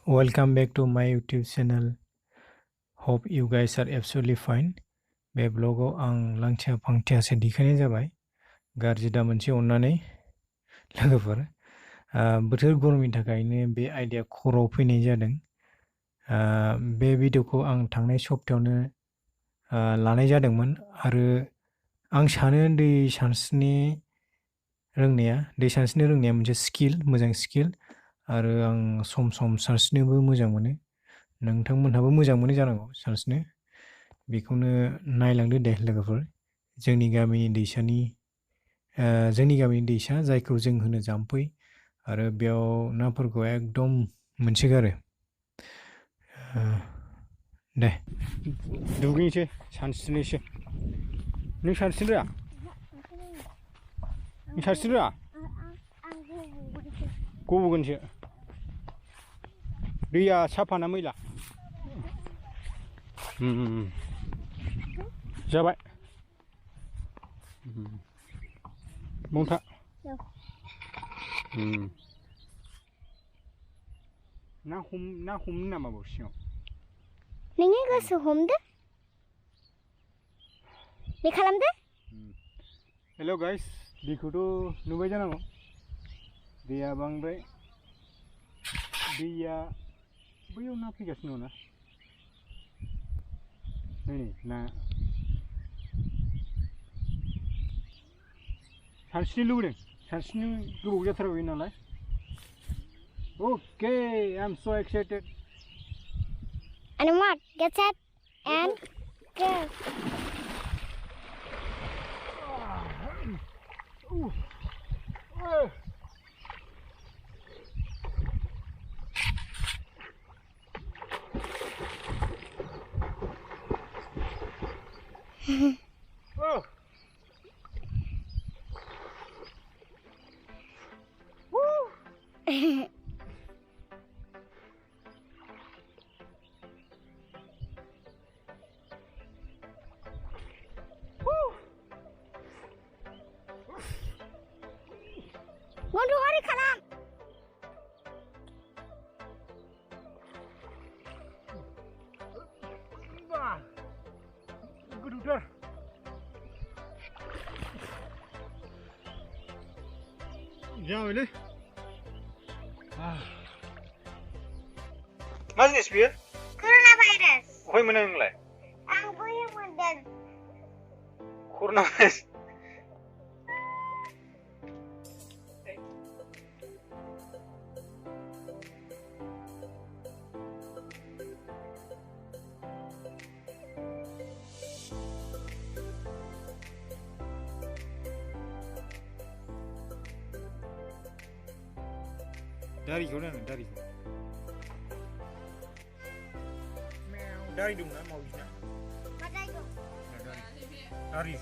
Welcome back to my YouTube channel. Hope you guys are absolutely fine. बे ब्लगाव आं लांथिया फांथियासो दिखायनाय जाबाय। गाज्रि दा मोनसे अननानै लोगोफोर बोथोर गरमनि थाखायनो बे आइडिया खर'आव फैनाय जादों। बे भिडिअखौ आं थांनाय सप्तायावनो लानाय जादोंमोन आरो आं सानो दै सानस्रिनो रोंनाया मोनसे स्किल, मोजां स्किल आरो आं सम सम सानस्रिनोबो मोजां मोनो। नोंथांमोनहाबो मोजां मोनो जानांगौ सानस्रिनो। बेखौनो नायलांदो दे लोगोफोर। जोंनि गामिनि दैसा जायखौ जों होनो जाम्फै आरो बेयाव नाफोरखौ एकदम मोनसोगारो। दे दुगैनोसै, सानस्रिनोसै। नों सानस्रिनो रोङा? नों सानस्रिनो रोङा? गबगोनसो। दैया साफा ना मैला? जाबाय। मन्था। ना हमनो नामा बाव सिङाव? नोंनि गोसो हमदो। दे खालामदो। हेल' गाइस, दैखौथ' नुबाय जानांगौ। दैया बांद्राय। दैया बैयाव ना फैगासिनो दं ना? नै ना। सानस्रिनो लुबैदों। सानस्रिनो गोबाव जाथारबाय नालाय। Okay, I'm so excited. And what? Get set and go. Want to hurry, Kalam? Gudutar. Ja, öyle. मा जिनिस बियो? Corona virus. बहाय मोनो नोंलाय? आं बैयाव मोनदों। कर'ना भाइरास। दारिखौ नाङो, दारिखौ। दारि दंना मावजिना? मा दारि दं? दारि।